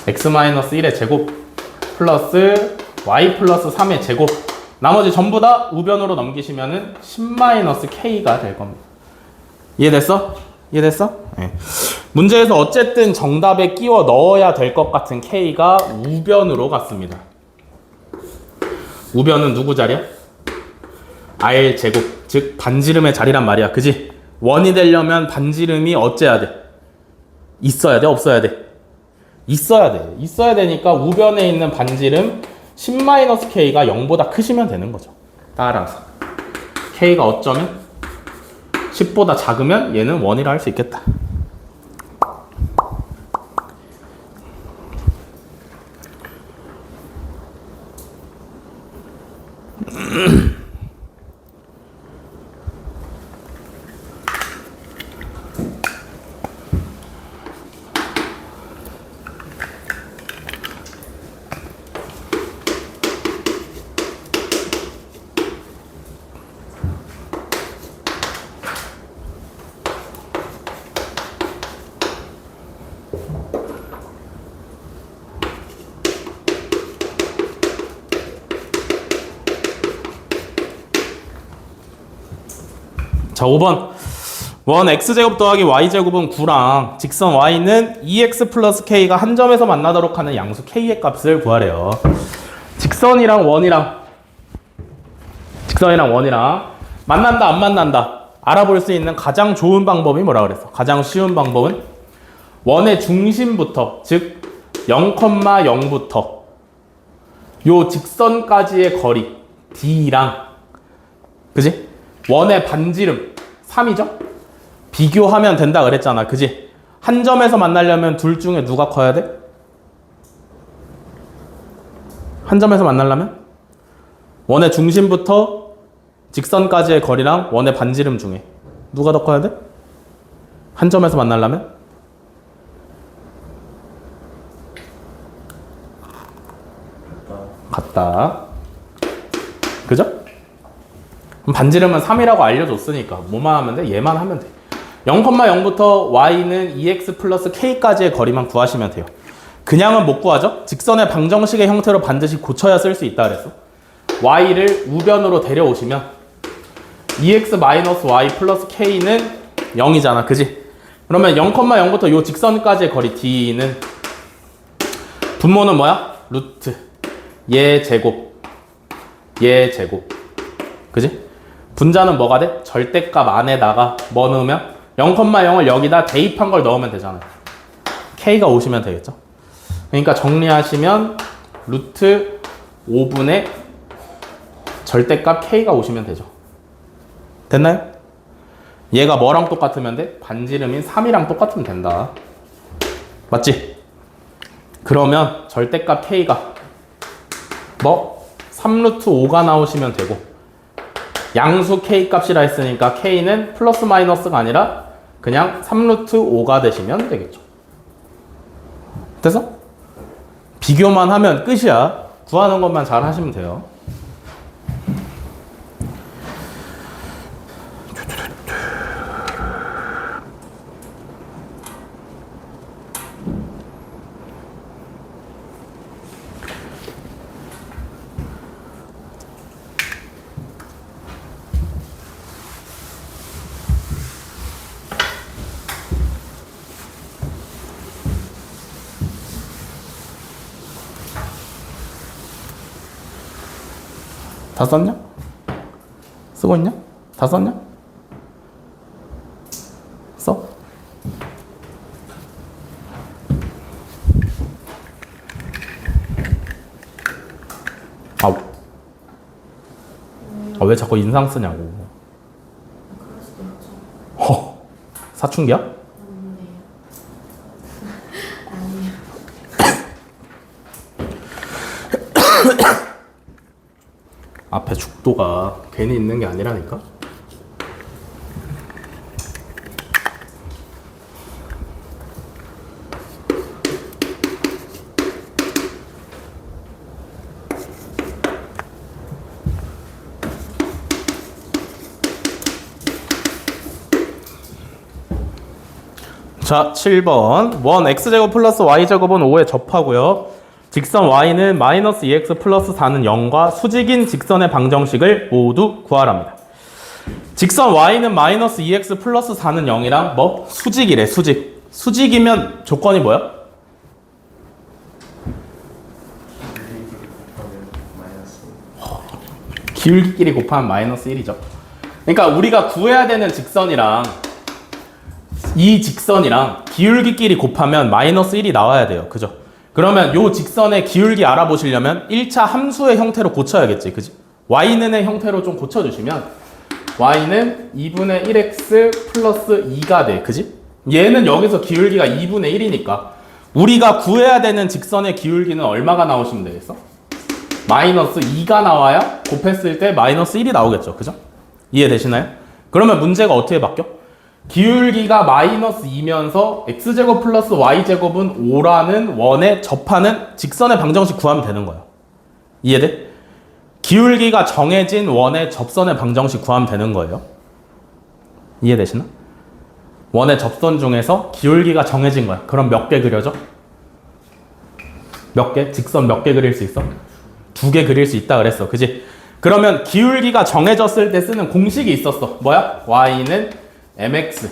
x-1의 제곱 플러스 y 플러스 3의 제곱 나머지 전부 다 우변으로 넘기시면은 10-k가 될 겁니다. 이해됐어? 이해됐어? 네. 문제에서 어쨌든 정답에 끼워 넣어야 될 것 같은 k가 우변으로 갔습니다. 우변은 누구 자리야? r 제곱, 즉 반지름의 자리란 말이야. 그지? 원이 되려면 반지름이 어째야 돼? 있어야 돼? 없어야 돼? 있어야 돼. 있어야 되니까 우변에 있는 반지름 10-k가 0보다 크시면 되는 거죠. 따라서 k가 어쩌면 10보다 작으면 얘는 원이라 할 수 있겠다. 자, 5번 원 x제곱 더하기 y제곱은 9랑 직선 y는 2x 플러스 k가 한 점에서 만나도록 하는 양수 k의 값을 구하래요. 직선이랑 원이랑 만난다 안 만난다 알아볼 수 있는 가장 좋은 방법이 뭐라 그랬어? 가장 쉬운 방법은 원의 중심부터 즉 0,0부터 요 직선까지의 거리 d랑 그지? 원의 반지름 3이죠? 비교하면 된다 그랬잖아. 그지? 한 점에서 만나려면 둘 중에 누가 커야 돼? 한 점에서 만나려면? 원의 중심부터 직선까지의 거리랑 원의 반지름 중에 누가 더 커야 돼? 한 점에서 만나려면? 같다. 그죠? 그럼 반지름은 3이라고 알려줬으니까 뭐만 하면 돼? 얘만 하면 돼. 0,0부터 y는 2x 플러스 k까지의 거리만 구하시면 돼요. 그냥은 못 구하죠? 직선의 방정식의 형태로 반드시 고쳐야 쓸 수 있다 그랬어. y를 우변으로 데려오시면 2x-y 플러스 k는 0이잖아. 그지? 그러면 0,0부터 요 직선까지의 거리 d는 분모는 뭐야? 루트 얘 제곱 그지? 분자는 뭐가 돼? 절대값 안에다가 뭐 넣으면 0,0을 여기다 대입한 걸 넣으면 되잖아요. K가 오시면 되겠죠. 그러니까 정리하시면 루트 5분의 절대값 K가 오시면 되죠. 됐나요? 얘가 뭐랑 똑같으면 돼? 반지름인 3이랑 똑같으면 된다. 맞지? 그러면 절대값 K가 뭐? 3루트 5가 나오시면 되고 양수 K 값이라 했으니까 K는 플러스 마이너스가 아니라 그냥 3루트 5가 되시면 되겠죠. 됐어? 비교만 하면 끝이야. 구하는 것만 잘 하시면 돼요. 다 썼냐? 쓰고 있냐? 다 썼냐? 써? 왜 자꾸 인상 쓰냐고. 그럴 수도 있죠. 사춘기야? 아니에요. 아니에요. 앞에 죽도가 괜히 있는 게 아니라니까? 자, 7번. 원 x제곱 플러스 y제곱은 5에 접하고요. 직선 y는 마이너스 2x 플러스 4는 0과 수직인 직선의 방정식을 모두 구하랍니다. 직선 y는 마이너스 2x 플러스 4는 0이랑 뭐? 수직이래, 수직. 수직이면 조건이 뭐야? 기울기끼리 곱하면 마이너스 1이죠. 그러니까 우리가 구해야 되는 직선이랑 이 직선이랑 기울기끼리 곱하면 마이너스 1이 나와야 돼요. 그죠? 그러면 요 직선의 기울기 알아보시려면 1차 함수의 형태로 고쳐야겠지. 그지? y는의 형태로 좀 고쳐주시면 y는 2분의 1x 플러스 2가 돼. 그지? 얘는 여기서 기울기가 2분의 1이니까 우리가 구해야 되는 직선의 기울기는 얼마가 나오시면 되겠어? 마이너스 2가 나와야 곱했을 때 마이너스 1이 나오겠죠. 그죠? 이해되시나요? 그러면 문제가 어떻게 바뀌어? 기울기가 마이너스 2면서 x제곱 플러스 y제곱은 5라는 원에 접하는 직선의 방정식 구하면 되는 거야. 이해돼? 기울기가 정해진 원의 접선의 방정식 구하면 되는 거예요. 이해되시나? 원의 접선 중에서 기울기가 정해진 거야. 그럼 몇 개 그려져? 몇 개? 직선 몇 개 그릴 수 있어? 2개 그릴 수 있다 그랬어. 그지? 그러면 기울기가 정해졌을 때 쓰는 공식이 있었어. 뭐야? y는 mx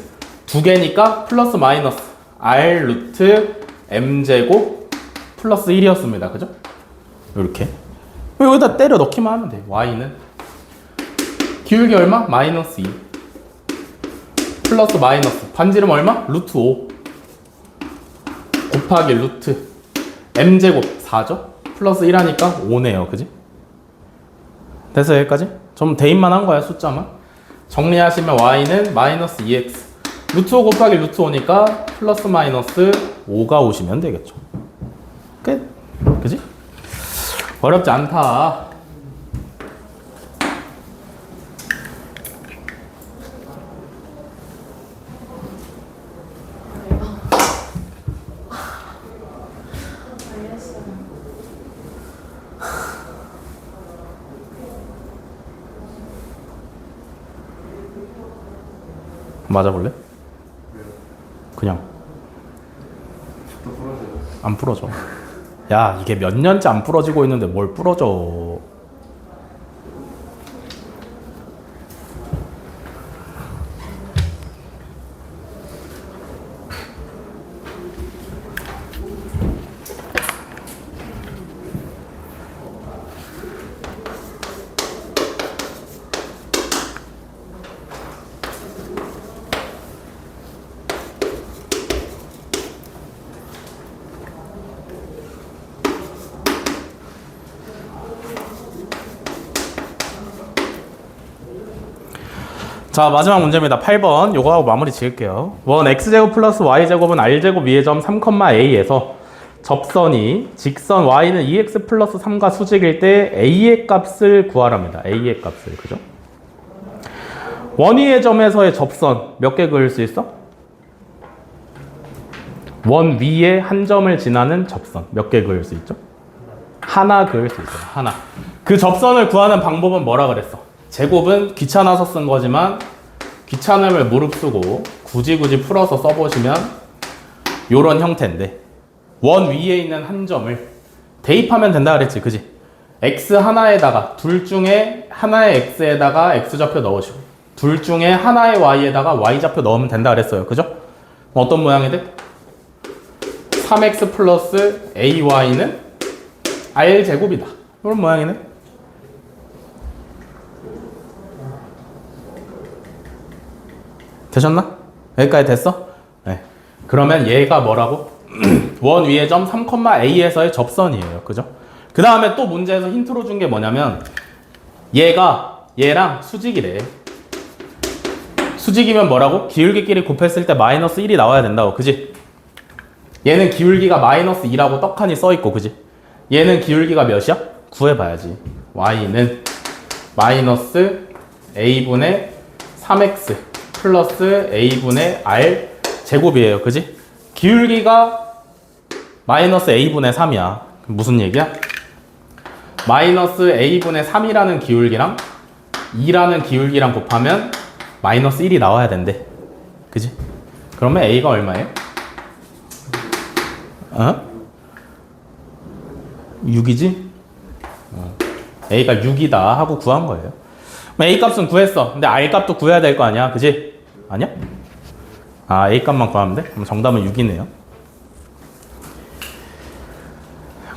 2개니까 플러스 마이너스 r 루트 m제곱 플러스 1이었습니다. 그죠? 이렇게 여기다 때려 넣기만 하면 돼. y는 기울기 얼마? 마이너스 2 플러스 마이너스 반지름 얼마? 루트 5 곱하기 루트 m제곱 4죠? 플러스 1하니까 5네요. 그지? 됐어 여기까지? 좀 대입만 한 거야 숫자만. 정리하시면 y는 마이너스 2x 루트 5 곱하기 루트 5니까 플러스 마이너스 5가 오시면 되겠죠. 끝. 그지? 어렵지 않다. 알겠어요. 맞아볼래? 그냥 안 부러져. 야 이게 몇 년째 안 부러지고 있는데 뭘 부러져. 자, 마지막 문제입니다. 8번. 요거 하고 마무리 지을게요. 원 x제곱 플러스 y제곱은 r제곱 위의 점 3,a에서 접선이 직선 y는 2x 플러스 3과 수직일 때 a의 값을 구하랍니다. a의 값을. 그죠? 원 위의 점에서의 접선 몇 개 그을 수 있어? 원 위에 한 점을 지나는 접선 몇 개 그을 수 있죠? 하나 그을 수 있어요. 하나. 그 접선을 구하는 방법은 뭐라 그랬어? 제곱은 귀찮아서 쓴 거지만 귀찮음을 무릅쓰고 굳이 풀어서 써보시면 요런 형태인데 원 위에 있는 한 점을 대입하면 된다 그랬지, 그지? x 하나에다가 둘 중에 하나의 x에다가 x좌표 넣으시고 둘 중에 하나의 y에다가 y좌표 넣으면 된다 그랬어요, 그죠? 어떤 모양이 돼? 3x 플러스 ay는 r제곱이다. 이런 모양이네. 되셨나? 여기까지 됐어? 네. 그러면 얘가 뭐라고? 원 위의 점 3,a에서의 접선이에요. 그죠? 그 다음에 또 문제에서 힌트로 준 게 뭐냐면 얘가 얘랑 수직이래. 수직이면 뭐라고? 기울기끼리 곱했을 때 마이너스 1이 나와야 된다고. 그지? 얘는 기울기가 마이너스 2라고 떡하니 써있고. 그지? 얘는 기울기가 몇이야? 구해봐야지. y는 마이너스 a분의 3x 플러스 a분의 r 제곱이에요. 그지? 기울기가 마이너스 a분의 3이야. 무슨 얘기야? 마이너스 a분의 3이라는 기울기랑 2라는 기울기랑 곱하면 마이너스 1이 나와야 된대. 그지? 그러면 a가 얼마예요? 6이지? a가 6이다 하고 구한 거예요. a 값은 구했어. 근데 r 값도 구해야 될 거 아니야. 그지? 아니야? 아, a 값만 구하면 돼? 그럼 정답은 6이네요.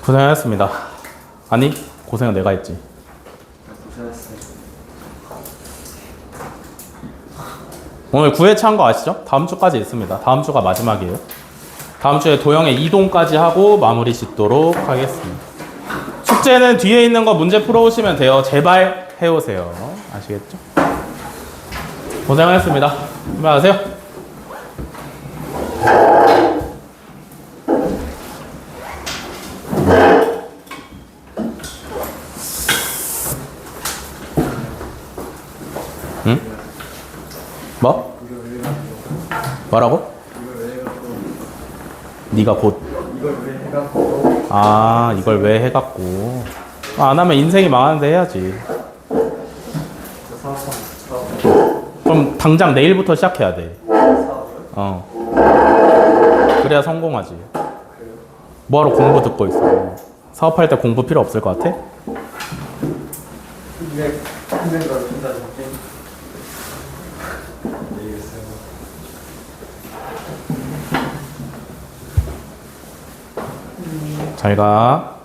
고생하셨습니다. 아니, 고생은 내가 했지. 고생했어요. 오늘 9회차 한 거 아시죠? 다음 주까지 있습니다. 다음 주가 마지막이에요. 다음 주에 도형의 이동까지 하고 마무리 짓도록 하겠습니다. 숙제는 뒤에 있는 거 문제 풀어오시면 돼요. 제발 해오세요. 아시겠죠? 고생하셨습니다. 안녕하세요. 응? 뭐? 뭐라고? 네가 곧 이걸 왜 해갖고 아, 이걸 왜 해갖고 안 하면 인생이 망하는데 해야지. 그럼 당장 내일부터 시작해야 돼. 그래야 성공하지. 뭐하러 공부 듣고 있어? 사업할 때 공부 필요 없을 것 같아? 왜 힘든 걸 혼자 잡지? 모르겠어요. 잘 가.